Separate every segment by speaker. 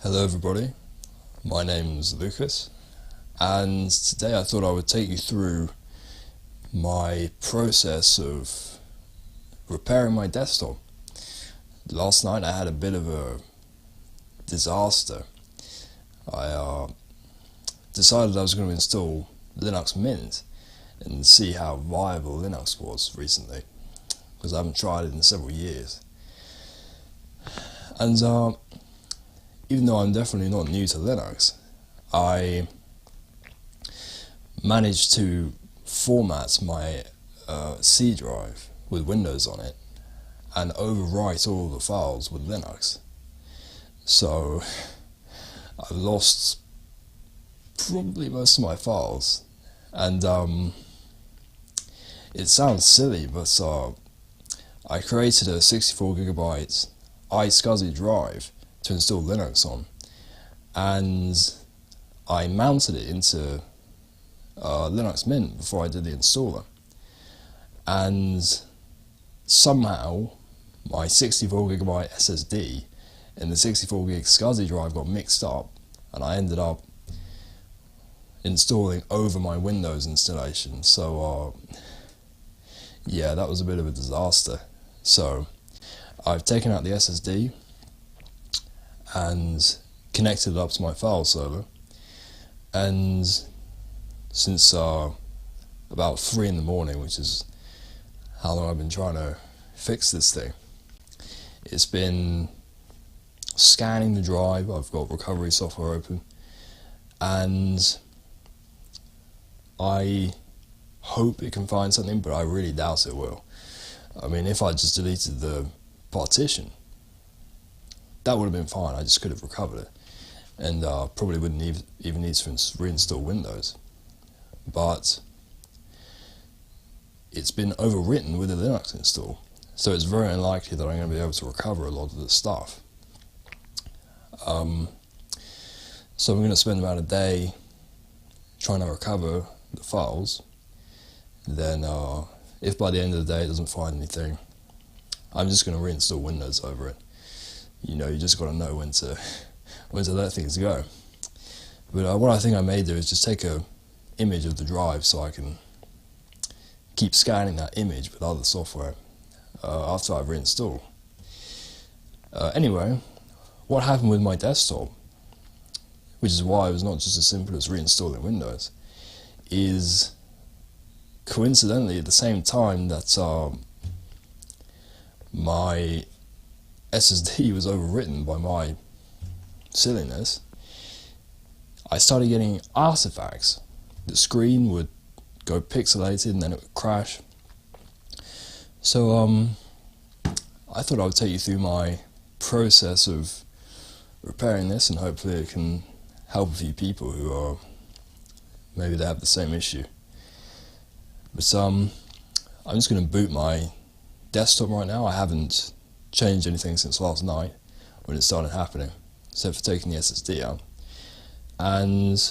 Speaker 1: Hello everybody, my name's Lucas, and today I thought I would take you through my process of repairing my desktop. Last night I had a bit of a disaster. I decided I was going to install Linux Mint and see how viable Linux was recently, because I haven't tried it in several years. And even though I'm definitely not new to Linux, I managed to format my C drive with Windows on it and overwrite all the files with Linux. So I've lost probably most of my files, and it sounds silly, but I created a 64GB iSCSI drive to install Linux on, and I mounted it into Linux Mint before I did the installer, and somehow my 64GB SSD and the 64GB SCSI drive got mixed up, and I ended up installing over my Windows installation. So yeah, that was a bit of a disaster. So I've taken out the SSD and connected it up to my file server, and since about 3 in the morning, which is how long I've been trying to fix this thing, it's been scanning the drive. I've got recovery software open, and I hope it can find something, but I really doubt it will. I mean, if I just deleted the partition, that would have been fine. I just could have recovered it, and probably wouldn't even need to reinstall Windows. But it's been overwritten with a Linux install, so it's very unlikely that I'm going to be able to recover a lot of the stuff. So I'm going to spend about a day trying to recover the files. Then if by the end of the day it doesn't find anything, I'm just going to reinstall Windows over it. You know, you just got to know when to let things go. But what I think I may do is just take a image of the drive so I can keep scanning that image with other software after I've reinstalled. Anyway, what happened with my desktop, which is why it was not just as simple as reinstalling Windows, is coincidentally at the same time that my SSD was overwritten by my silliness, I started getting artifacts. The screen would go pixelated and then it would crash. So I thought I would take you through my process of repairing this, and hopefully it can help a few people who are maybe they have the same issue. But I'm just going to boot my desktop right now. I haven't changed anything since last night when it started happening, except for taking the SSD out. And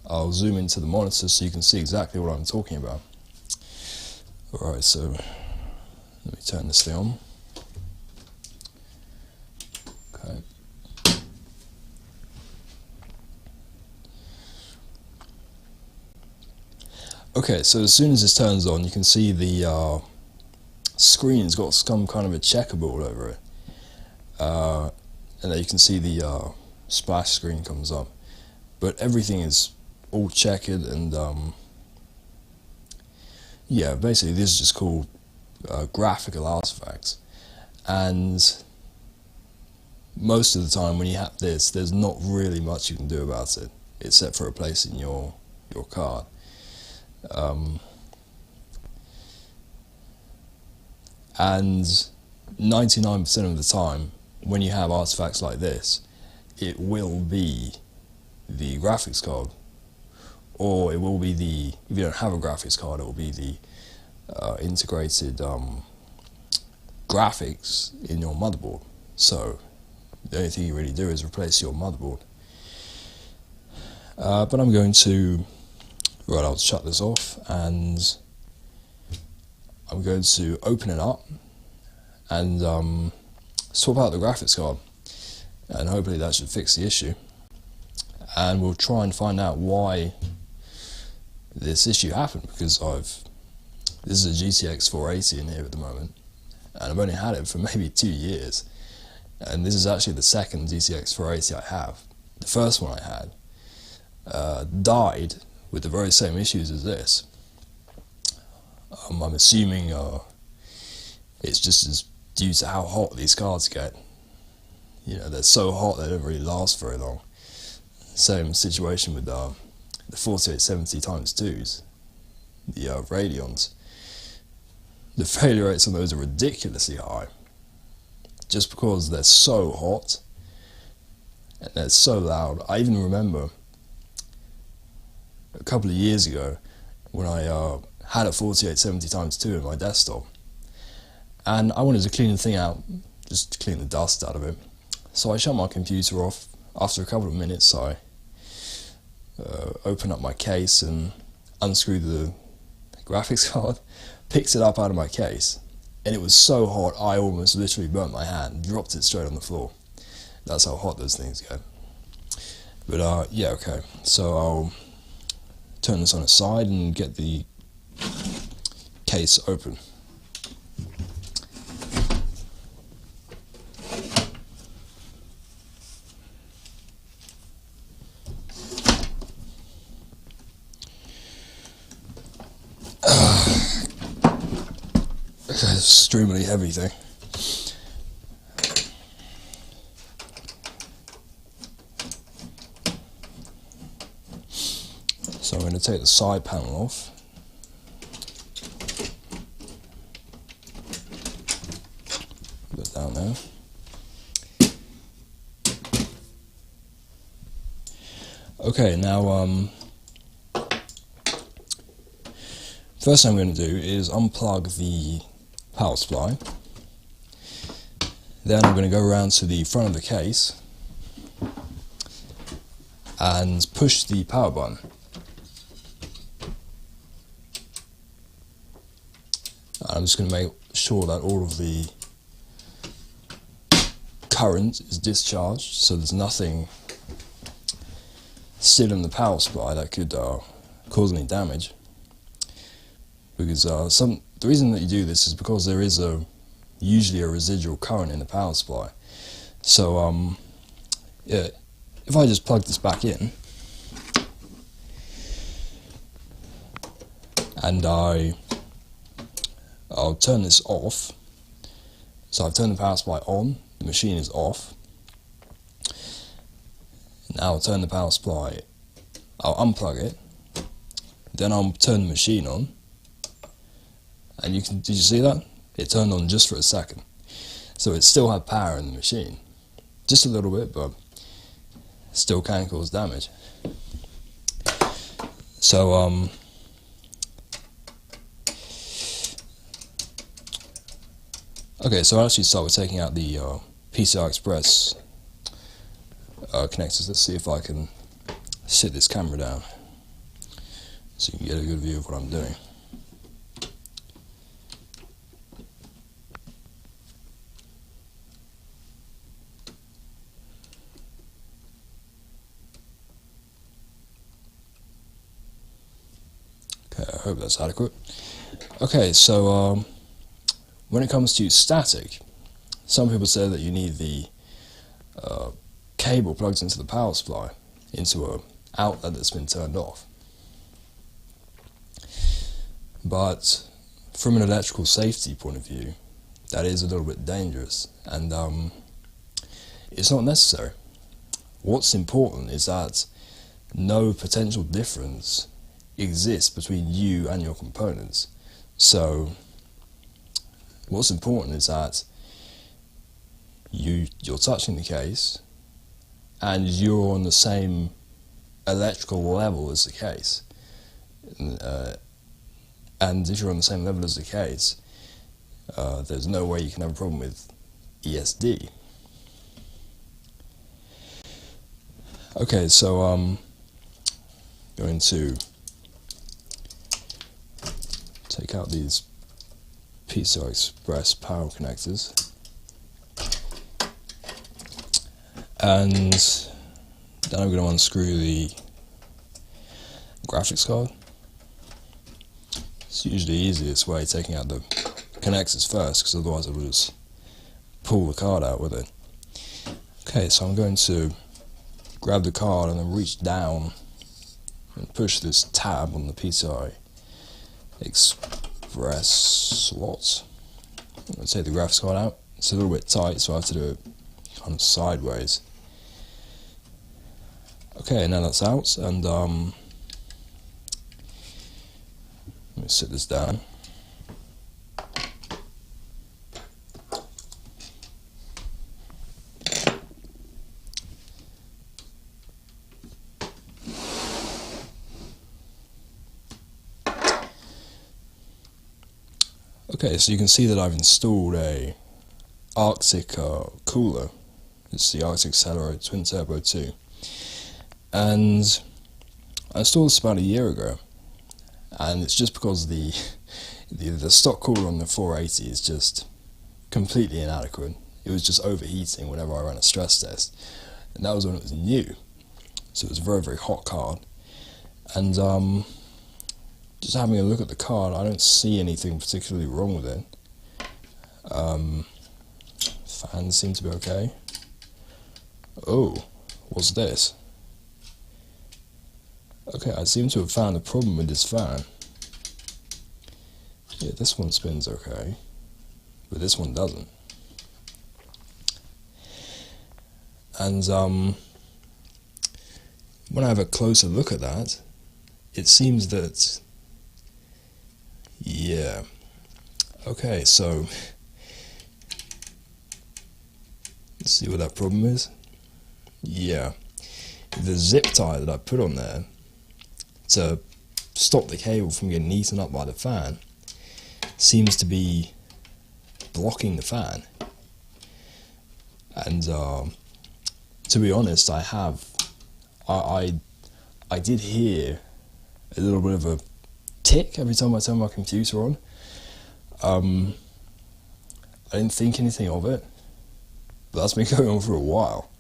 Speaker 1: I'll zoom into the monitor so you can see exactly what I'm talking about. Alright, so let me turn this thing on. Okay. Okay, so as soon as this turns on, you can see the screen's got some kind of a checkerboard over it, and then you can see the splash screen comes up, but everything is all checkered, and yeah, basically this is just called graphical artifacts, and most of the time when you have this, there's not really much you can do about it except for replacing your card. And 99% of the time, when you have artifacts like this, it will be the graphics card, or it will be if you don't have a graphics card, it will be the integrated graphics in your motherboard. So the only thing you really do is replace your motherboard. But I'm going to, right, I'll shut this off, and I'm going to open it up and swap out the graphics card. and hopefully that should fix the issue. And we'll try and find out why this issue happened, because this is a GTX 480 in here at the moment, and I've only had it for maybe 2 years, and this is actually the second GTX 480 I have. The first one I had died with the very same issues as this. I'm assuming it's just as due to how hot these cards get. You know, they're so hot they don't really last very long. Same situation with the 4870x2s, the Radeons. The failure rates on those are ridiculously high, just because they're so hot and they're so loud. I even remember a couple of years ago when I had a 4870x2 in my desktop, and I wanted to clean the thing out, just to clean the dust out of it. So I shut my computer off. After a couple of minutes, I opened up my case and unscrewed the graphics card, picked it up out of my case, and it was so hot I almost literally burnt my hand, dropped it straight on the floor. That's how hot those things get. But yeah, okay, so I'll turn this on its side and get the case open. Extremely heavy thing. So I'm going to take the side panel off. Put it down there. Okay, now first thing I'm going to do is unplug the power supply. Then I'm going to go around to the front of the case and push the power button. I'm just going to make sure that all of the current is discharged, so there's nothing still in the power supply that could cause any damage. Because the reason that you do this is because there is usually a residual current in the power supply. So yeah, if I just plug this back in and I'll turn this off. So I've turned the power supply on, the machine is off. Now I'll turn the power supply, I'll unplug it, then I'll turn the machine on. And did you see that? It turned on just for a second. So it still had power in the machine. Just a little bit, but still can cause damage. So, okay, so I'll actually start with taking out the PCI Express connectors. Let's see if I can sit this camera down so you can get a good view of what I'm doing. Okay, I hope that's adequate. Okay, so when it comes to static, some people say that you need the cable plugged into the power supply into an outlet that's been turned off. But from an electrical safety point of view, that is a little bit dangerous, and it's not necessary. What's important is that no potential difference exists between you and your components. So what's important is that you're touching the case and you're on the same electrical level as the case. And if you're on the same level as the case, there's no way you can have a problem with ESD. Okay, so I'm going to take out these PCI Express power connectors, And then I'm going to unscrew the graphics card. It's usually the easiest way, taking out the connectors first, because otherwise I would just pull the card out with it. Okay, so I'm going to grab the card and then reach down and push this tab on the PCI Express slot. I'm going to take the graphics card out. It's a little bit tight, so I have to do it kind of sideways. Okay, now that's out, and let me sit this down. Okay, so you can see that I've installed a Arctic cooler. It's the Arctic Accelerator Twin Turbo 2. And I installed this about a year ago. And it's just because the stock cooler on the 480 is just completely inadequate. It was just overheating whenever I ran a stress test. And that was when it was new. So it was a very, very hot card. And just having a look at the card, I don't see anything particularly wrong with it. Fans seem to be okay. Oh, what's this? Okay, I seem to have found a problem with this fan. Yeah, this one spins okay, but this one doesn't. And when I have a closer look at that, it seems that, yeah, okay, so let's see what that problem is. Yeah, the zip tie that I put on there to stop the cable from getting eaten up by the fan seems to be blocking the fan. And to be honest, I did hear a little bit of a tick every time I turn my computer on. I didn't think anything of it, but that's been going on for a while.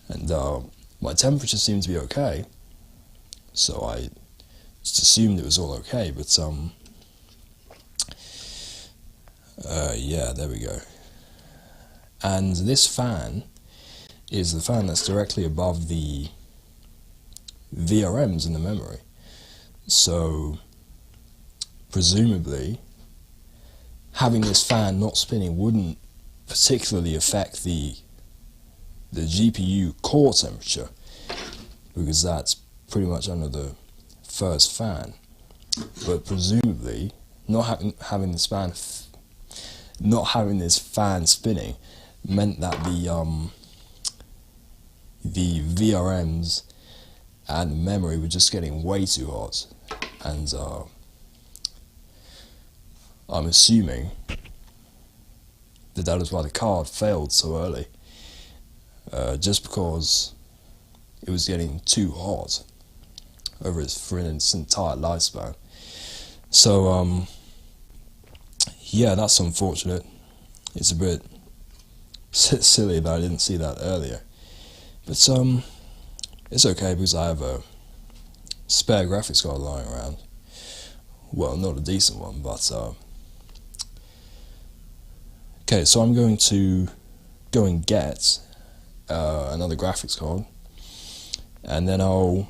Speaker 1: And my temperature seemed to be okay, so I just assumed it was all okay, but yeah, there we go. And this fan is the fan that's directly above the VRMs in the memory. So presumably having this fan not spinning wouldn't particularly affect the GPU core temperature, because that's pretty much under the first fan. But presumably not having this fan spinning meant that the VRMs and memory were just getting way too hot, and I'm assuming that is why the card failed so early, just because it was getting too hot for its entire lifespan. So yeah, that's unfortunate. It's a bit silly that I didn't see that earlier, but it's okay because I have a spare graphics card lying around. Well, not a decent one, but okay, so I'm going to go and get another graphics card, and then I'll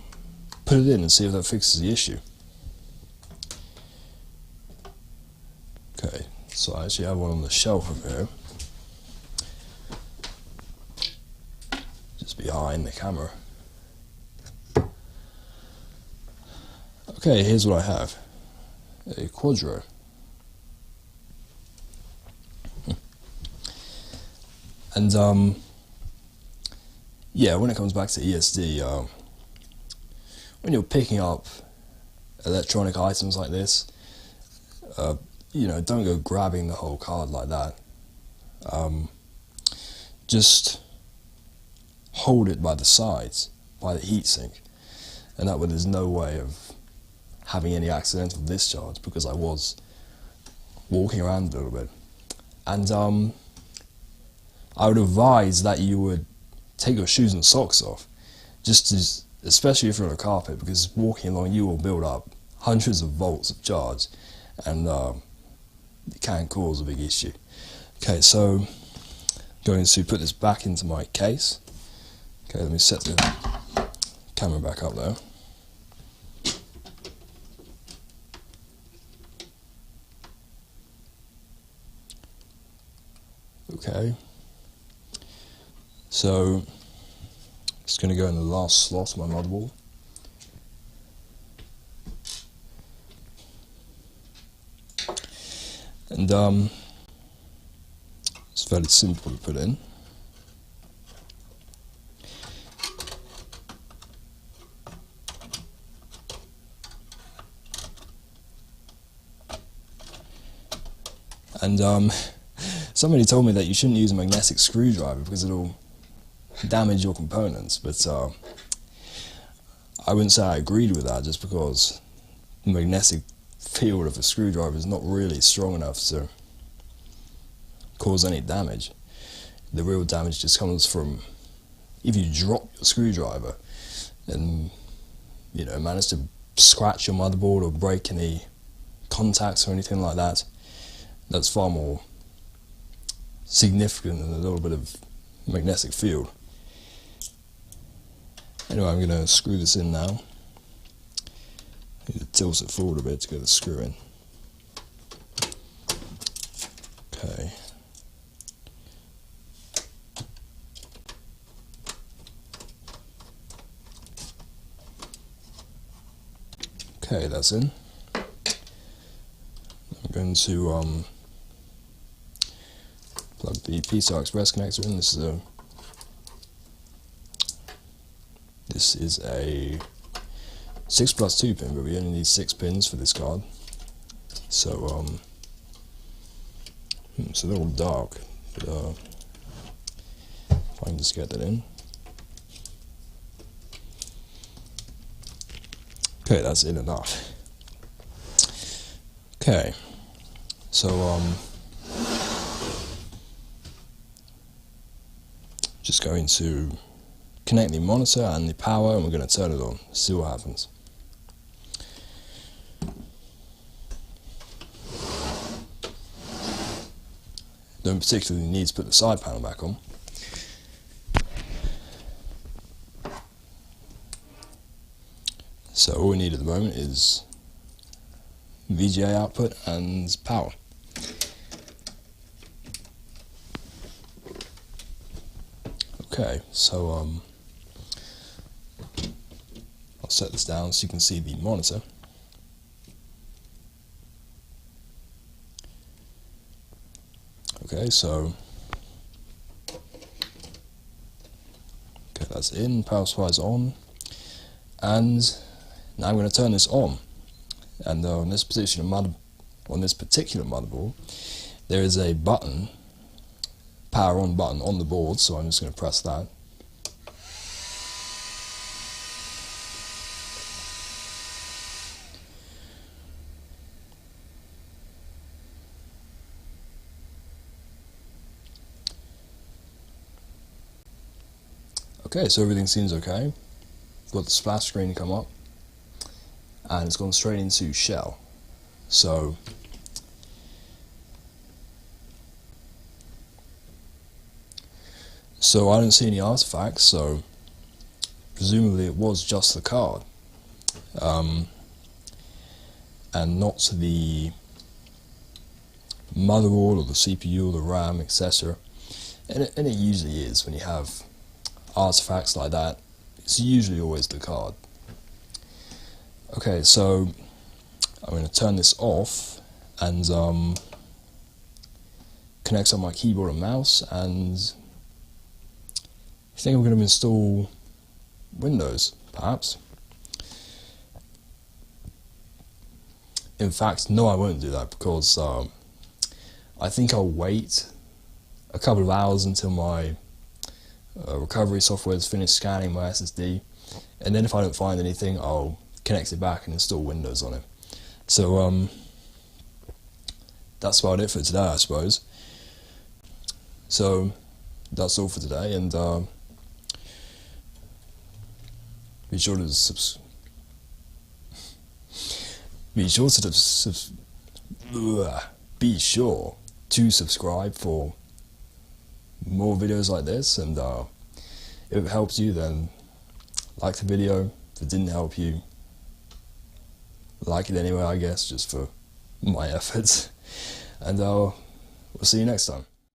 Speaker 1: put it in and see if that fixes the issue. Okay, so I actually have one on the shelf over here, just behind the camera. Okay, here's what I have. A Quadro. And yeah, when it comes back to ESD, when you're picking up electronic items like this, you know, don't go grabbing the whole card like that. Just hold it by the sides, by the heatsink, and that way there's no way of having any accidental discharge, because I was walking around a little bit. And I would advise that you would take your shoes and socks off, especially if you're on a carpet, because walking along you will build up hundreds of volts of charge, and it can cause a big issue. Okay, so I'm going to put this back into my case. Okay, let me set the camera back up there. Okay, so it's going to go in the last slot of my motherboard. And it's fairly simple to put in. And somebody told me that you shouldn't use a magnetic screwdriver because it'll damage your components, but I wouldn't say I agreed with that, just because the magnetic field of a screwdriver is not really strong enough to cause any damage. The real damage just comes from if you drop your screwdriver and manage to scratch your motherboard or break any contacts or anything like that. That's far more significant than a little bit of magnetic field. Anyway, I'm going to screw this in now. Need to tilt it forward a bit to get the screw in. Okay. Okay, that's in. I'm going to plug the PCI Express connector in. This is a 6+2 pin, but we only need 6 pins for this card. So it's a little dark, but if I can just get that in. Okay, that's in enough. Okay, so just going to connect the monitor and the power, and we're going to turn it on, see what happens. Don't particularly need to put the side panel back on. So all we need at the moment is VGA output and power. Okay, so I'll set this down so you can see the monitor. Okay, so that's in, power supply is on, and now I'm going to turn this on. And on this particular motherboard, there is a button, power on button on the board, so I'm just going to press that. Okay, so everything seems okay. Got the splash screen come up, and it's gone straight into shell. So I don't see any artifacts, so presumably it was just the card, and not the motherboard or the CPU or the RAM, etc. And it usually is when you have artifacts like that. It's usually always the card. Okay, so I'm going to turn this off and connect up my keyboard and mouse, and I think I'm going to install Windows, perhaps. In fact, no, I won't do that, because I think I'll wait a couple of hours until my recovery software is finished scanning my SSD, and then if I don't find anything, I'll connect it back and install Windows on it. So that's about it for today, I suppose. So that's all for today, and be sure to subscribe for more videos like this, and if it helps you, then like the video. If it didn't help you, like it anyway, I guess, just for my efforts. And we'll see you next time.